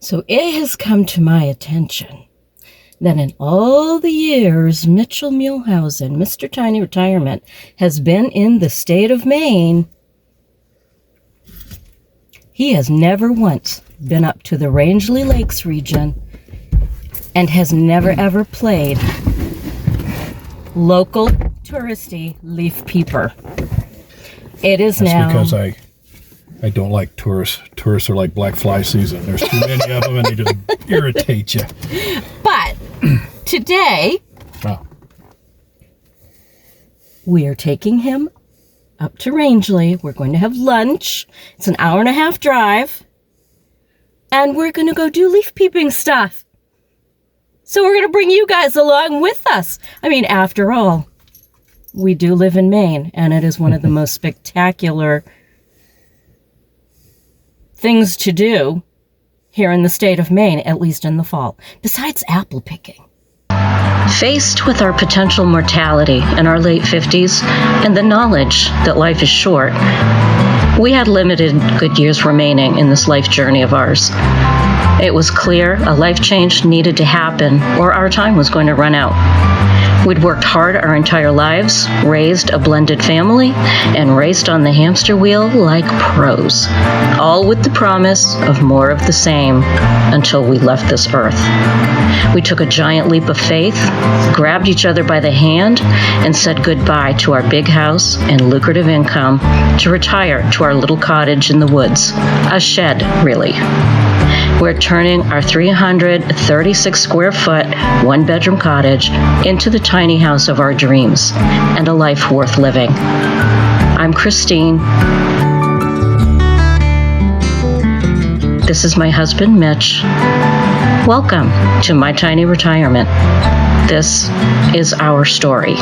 So it has come to my attention that in all the years Mitchell Muehlhausen, Mr. Tiny Retirement, has been in the state of Maine, he has never once been up to the Rangeley Lakes region and has never ever played local touristy leaf peeper. It is That's now... because I don't like tourists. Tourists are like black fly season. There's too many of them and they just irritate you. But today, we are taking him up to Rangeley. We're going to have lunch. It's an 1.5-hour drive. And we're going to go do leaf peeping stuff. So we're going to bring you guys along with us. I mean, after all, we do live in Maine, and it is one of the most spectacular things to do here in the state of Maine, at least in the fall, besides apple picking. Faced with our potential mortality in our late 50s and the knowledge that life is short, we had limited good years remaining in this life journey of ours. It was clear a life change needed to happen or our time was going to run out. We'd worked hard our entire lives, raised a blended family, and raced on the hamster wheel like pros, all with the promise of more of the same until we left this earth. We took a giant leap of faith, grabbed each other by the hand, and said goodbye to our big house and lucrative income to retire to our little cottage in the woods, a shed, really. We're turning our 336 square foot, 1-bedroom cottage into the tiny house of our dreams and a life worth living. I'm Christine. This is my husband, Mitch. Welcome to my tiny retirement. This is our story.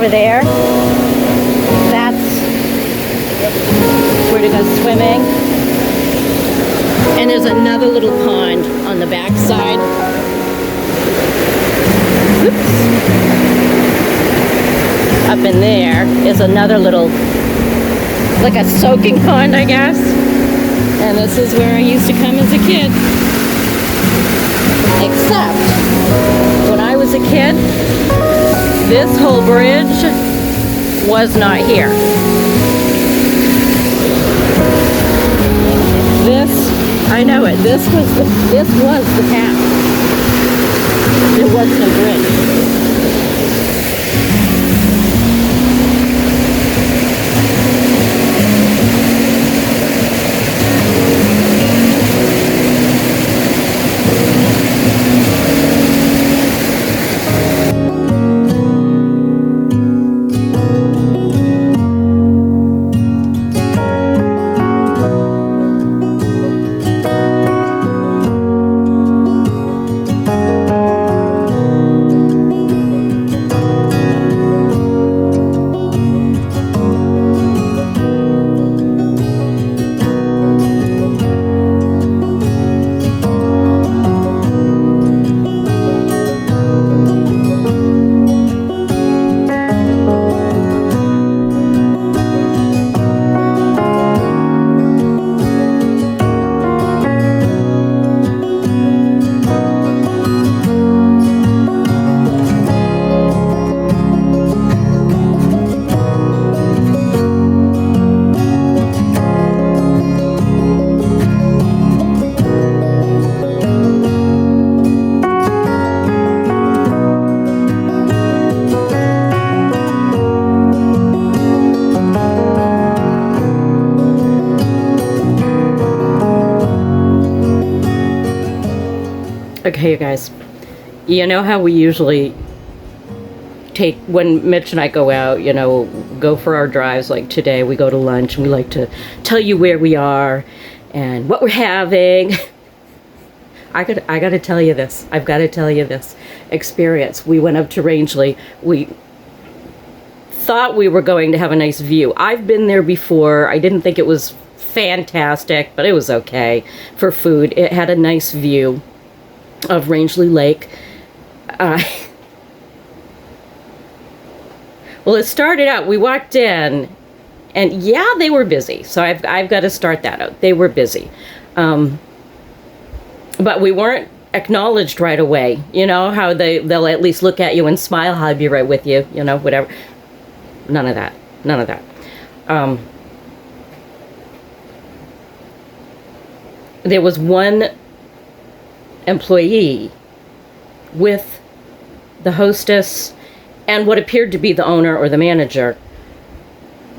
over there, that's where to go swimming. And there's another little pond on the back side. Oops. Up in there is another little, like a soaking pond, I guess. And this is where I used to come as a kid. Except, when I was a kid, this whole bridge was not here. This, I know it, this was the path. There was no bridge. Okay, you guys, you know how we usually take, when Mitch and I go out, you know, go for our drives, like today we go to lunch and we like to tell you where we are and what we're having. I gotta tell you this. I've got to tell you this experience. We went up to Rangeley. We thought we were going to have a nice view. I've been there before. I didn't think it was fantastic, but it was okay for food. It had a nice view of Rangeley Lake. Well, it started out, we walked in, and yeah, they were busy. So I've got to start that out. They were busy. But we weren't acknowledged right away. You know, how they'll at least look at you and smile, I'll be right with you, you know, whatever. None of that. None of that. There was one employee with the hostess and what appeared to be the owner or the manager,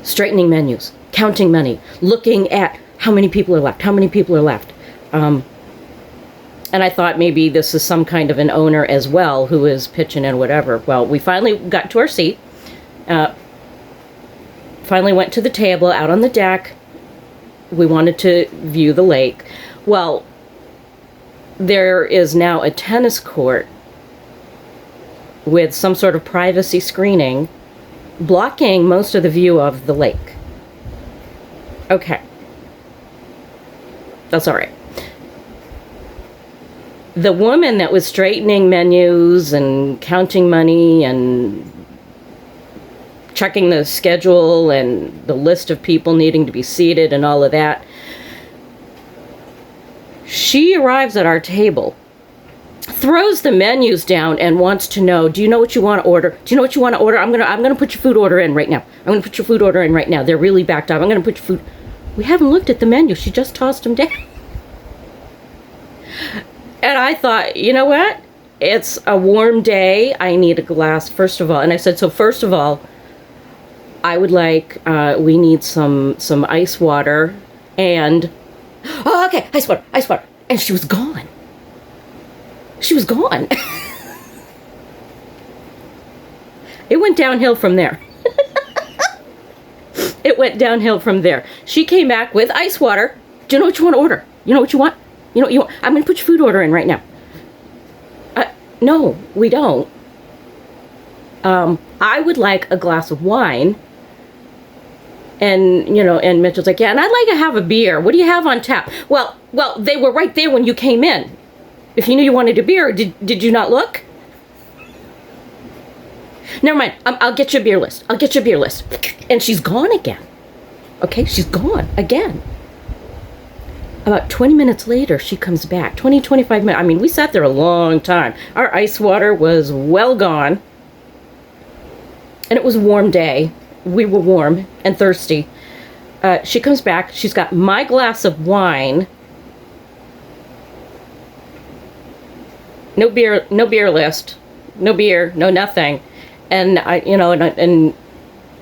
straightening menus, counting money, looking at how many people are left, and I thought maybe this is some kind of an owner as well who is pitching in whatever. Well, we finally got to our seat, finally went to the table out on the deck. We wanted to view the lake. Well, there is now a tennis court with some sort of privacy screening blocking most of the view of the lake. Okay. That's all right. The woman that was straightening menus and counting money and checking the schedule and the list of people needing to be seated and all of that, she arrives at our table, throws the menus down and wants to know, do you know what you want to order? Do you know what you want to order? I'm gonna put your food order in right now. I'm gonna put your food order in right now. They're really backed up. I'm gonna put your food. We haven't looked at the menu. She just tossed them down. And I thought, you know what? It's a warm day. I need a glass, first of all. And I said, so first of all, I would like, we need some ice water and, oh, okay, ice water. And she was gone. She was gone. It went downhill from there. It went downhill from there. She came back with ice water. Do you know what you want to order? You know what you want? You know what you want? I'm going to put your food order in right now. No, we don't. I would like a glass of wine. And, you know, and Mitch was like, yeah, and I'd like to have a beer. What do you have on tap? Well, they were right there when you came in. If you knew you wanted a beer, did you not look? Never mind. I'll get you a beer list. I'll get you a beer list. And she's gone again. Okay, she's gone again. About 20 minutes later, she comes back. 20, 25 minutes. I mean, we sat there a long time. Our ice water was well gone. And it was a warm day. We were warm and thirsty. She comes back. She's got my glass of wine. No beer list. No beer, no nothing. And and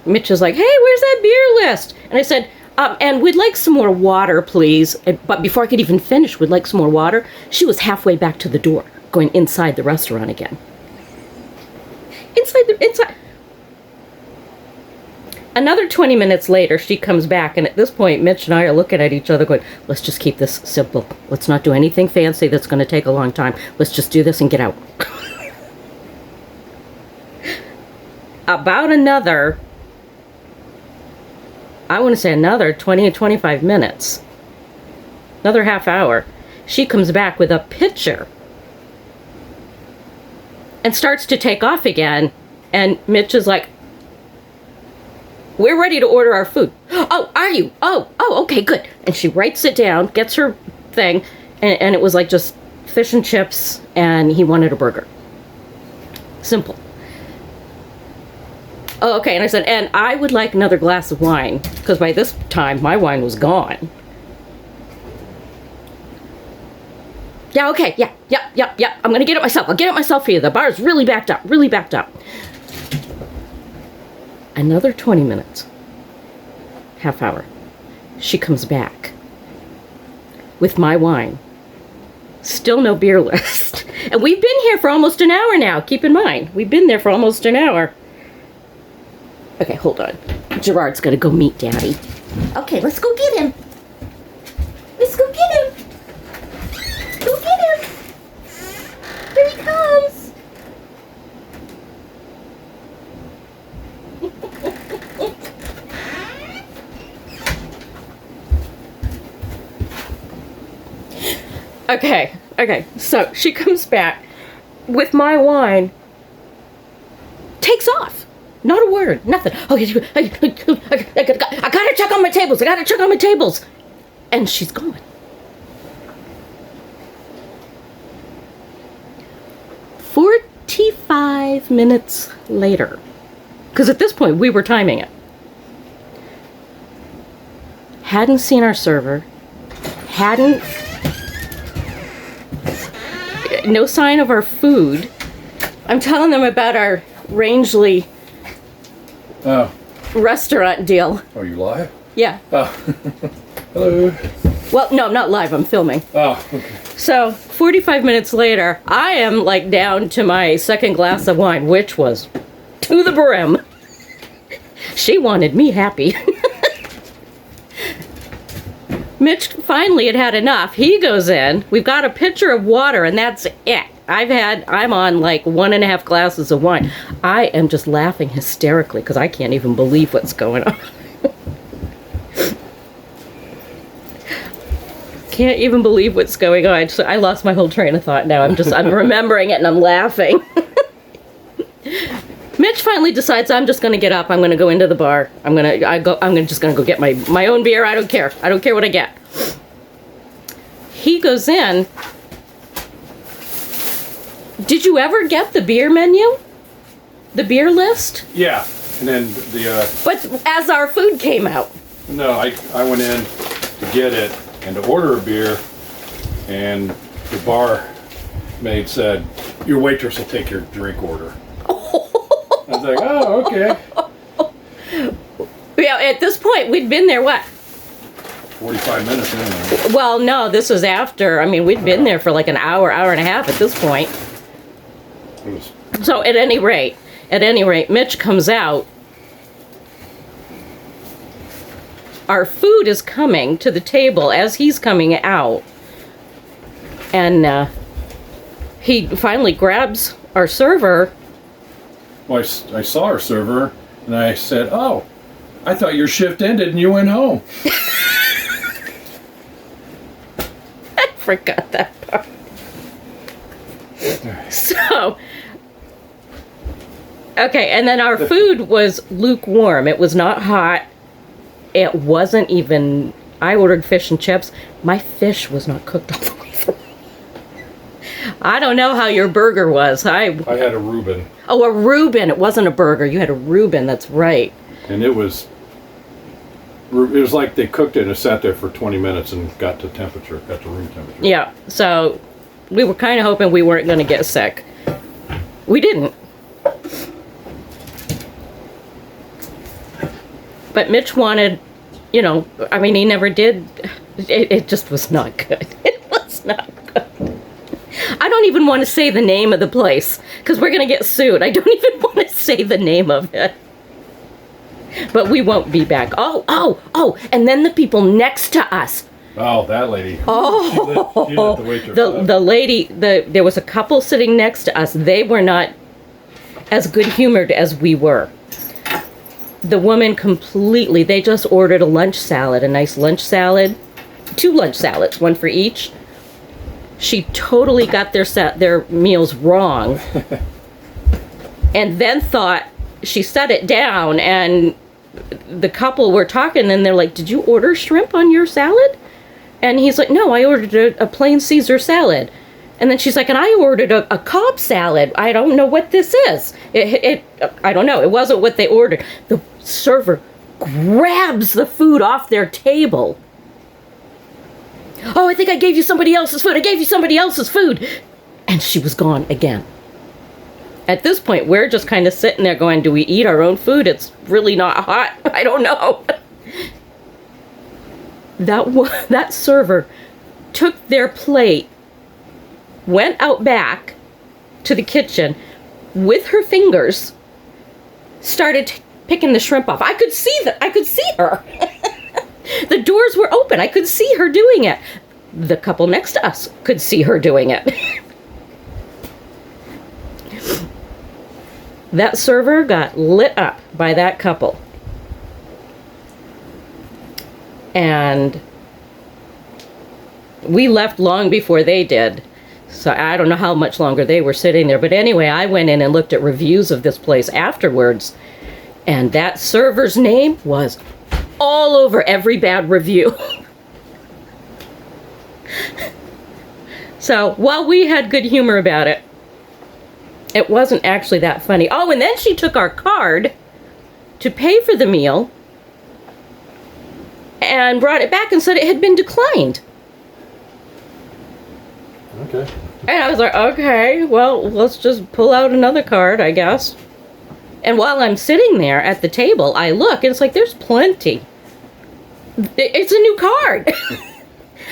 Mitch is like, hey, where's that beer list? And I said, and we'd like some more water, please. But before I could even finish, we'd like some more water. She was halfway back to the door, going inside the restaurant again. Inside. Another 20 minutes later, she comes back, and at this point, Mitch and I are looking at each other going, let's just keep this simple. Let's not do anything fancy that's going to take a long time. Let's just do this and get out. About another 20 or 25 minutes, another half hour, she comes back with a pitcher and starts to take off again, and Mitch is like, we're ready to order our food. Oh, are you? Oh, okay, good. And she writes it down, gets her thing, and it was like just fish and chips, and he wanted a burger. Simple. Oh, okay, and I said, and I would like another glass of wine, because by this time, my wine was gone. Yeah, okay, yeah, I'm gonna get it myself. I'll get it myself for you. The bar's really backed up. Another 20 minutes, half hour, she comes back with my wine. Still no beer list. And we've been here for almost an hour now. Keep in mind, we've been there for almost an hour. Okay, hold on. Gerard's got to go meet Daddy. Okay, let's go get him. Let's go get him. Go get him. Here he comes. Okay, so she comes back with my wine, takes off, not a word, nothing. Okay, I gotta check on my tables, and she's gone. "45 minutes later, because at this point we were timing it. Hadn't seen our server, no sign of our food. I'm telling them about our Rangeley restaurant deal. Oh, you live? Yeah. Oh. Hello. Well, no, I'm not live. I'm filming. Oh, okay. So, 45 minutes later, I am like down to my second glass of wine, which was to the brim. She wanted me happy. Mitch finally had enough. He goes in. We've got a pitcher of water, and that's it. I'm on like 1.5 glasses of wine. I am just laughing hysterically because I can't even believe what's going on. Can't even believe what's going on. So I lost my whole train of thought now. I'm remembering it and I'm laughing. Mitch finally decides I'm just gonna get up. I'm gonna go into the bar. I'm just gonna go get my own beer. I don't care. I don't care what I get. He goes in. Did you ever get the beer menu? The beer list? Yeah, and then But as our food came out. No, I went in to get it and to order a beer, and the bar maid said, "Your waitress will take your drink order." I was like, oh, okay. Yeah, at this point, we'd been there, what? 45 minutes anyway. Well, no, this was after. I mean, we'd been there for like an hour and a half at this point. So at any rate, Mitch comes out. Our food is coming to the table as he's coming out. And he finally grabs our server Well, I saw our server, and I said, "Oh, I thought your shift ended and you went home." I forgot that part. So, okay, and then our food was lukewarm. It was not hot. It wasn't even... I ordered fish and chips. My fish was not cooked all the way through. I don't know how your burger was. I had a Reuben. Oh, a Reuben. It wasn't a burger. You had a Reuben. That's right. And it was like they cooked it and it sat there for 20 minutes and got to temperature, got to room temperature. Yeah. So we were kind of hoping we weren't going to get sick. We didn't. But Mitch wanted, you know, I mean, he never did. It just was not good. It was not good. I don't even want to say the name of the place because we're going to get sued. I don't even want to say the name of it. But we won't be back. Oh, and then the people next to us. Oh, that lady. Oh, she let the waitress the lady, there was a couple sitting next to us. They were not as good-humored as we were. The woman completely, they just ordered a lunch salad, a nice lunch salad. 2 lunch salads, 1 for each. She totally got their meals wrong. And then thought, she set it down, and the couple were talking, and they're like, "Did you order shrimp on your salad?" And he's like, "No, I ordered a plain Caesar salad." And then she's like, "And I ordered a Cobb salad. I don't know what this is." I don't know. It wasn't what they ordered. The server grabs the food off their table. "Oh, I think I gave you somebody else's food. I gave you somebody else's food." And she was gone again. At this point, we're just kind of sitting there going, do we eat our own food? It's really not hot. I don't know. That server took their plate, went out back to the kitchen with her fingers, started picking the shrimp off. I could see her. The doors were open. I could see her doing it. The couple next to us could see her doing it. That server got lit up by that couple. And we left long before they did. So I don't know how much longer they were sitting there. But anyway, I went in and looked at reviews of this place afterwards. And that server's name was all over every bad review. So while we had good humor about it, it wasn't actually that funny. Oh, and then she took our card to pay for the meal and brought it back and said it had been declined. Okay. And I was like, okay, well, let's just pull out another card, I guess. And while I'm sitting there at the table, I look, and it's like, there's plenty. It's a new card.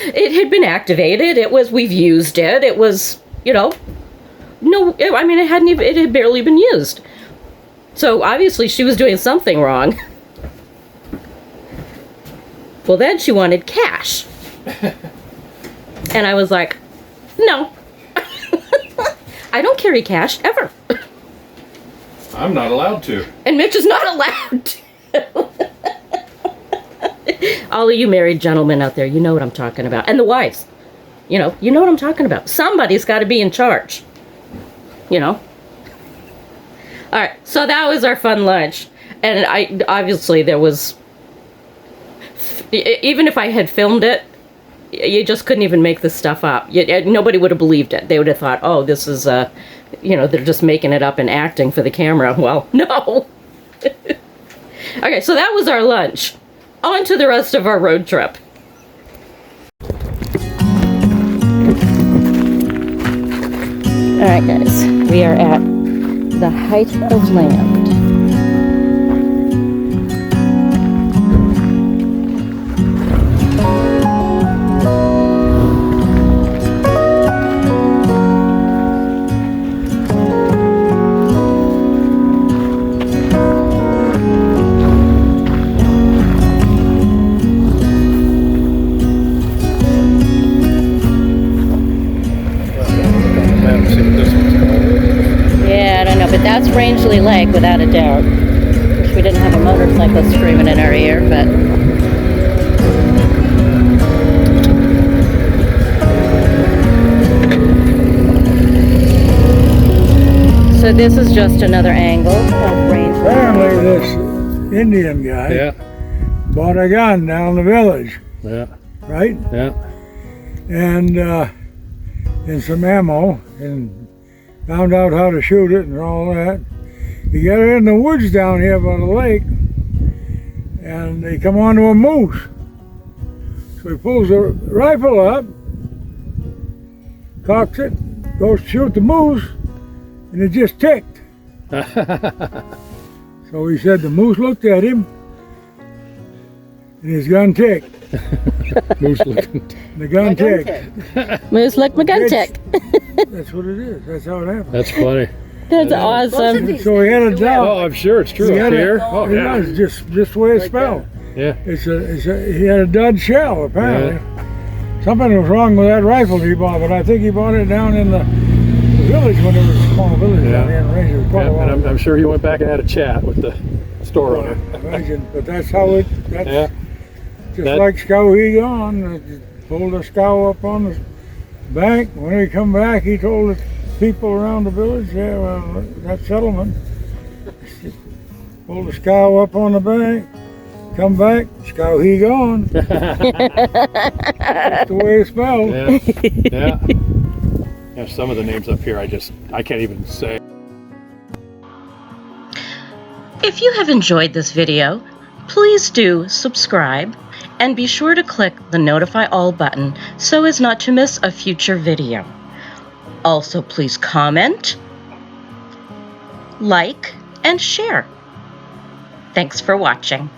It had been activated. We've used it. It was, no, I mean, it had barely been used. So obviously she was doing something wrong. Well, then she wanted cash. And I was like, no. I don't carry cash ever. I'm not allowed to. And Mitch is not allowed to. All of you married gentlemen out there, you know what I'm talking about. And the wives. You know what I'm talking about. Somebody's got to be in charge. All right, so that was our fun lunch. And obviously there was, even if I had filmed it, you just couldn't even make this stuff up. Nobody would have believed it. They would have thought, oh, this is, they're just making it up and acting for the camera. Well, no. Okay, so that was our lunch. On to the rest of our road trip. All right, guys, we are at the height of land. but that's Rangeley Lake without a doubt. Wish we didn't have a motorcycle screaming in our ear, but... So this is just another angle of Rangeley. Apparently this Indian guy bought a gun down the village, right? Yeah. And some ammo, and found out how to shoot it and all that. He got it in the woods down here by the lake, and they come onto a moose. So he pulls the rifle up, cocks it, goes to shoot the moose, and it just ticked. So he said the moose looked at him, and his gun ticked. Moose looking. The gun ticked. Moose like my gun tick. That's what it is. That's how it happened. That's funny. That's awesome. So he had a dog. Oh, I'm sure it's true. He Up had here. a, Oh, it yeah. was just the way it's spelled. Yeah. He had a dud shell, apparently. Something was wrong with that rifle he bought, but I think he bought it down in the village when it was a small village down here in Ranger. And I'm sure he went back and had a chat with the store owner. Imagine, but that's how it, that's just That- like Scow he gone. Pulled a scow up on the bank. When he come back, he told the people around the village, yeah, well, that settlement. Pulled the scow up on the bank. Come back, Scow he gone. That's the way it's spelled. Yeah. Yeah, some of the names up here I can't even say. If you have enjoyed this video, please do subscribe and be sure to click the Notify All button so as not to miss a future video. Also, please comment, like, and share. Thanks for watching.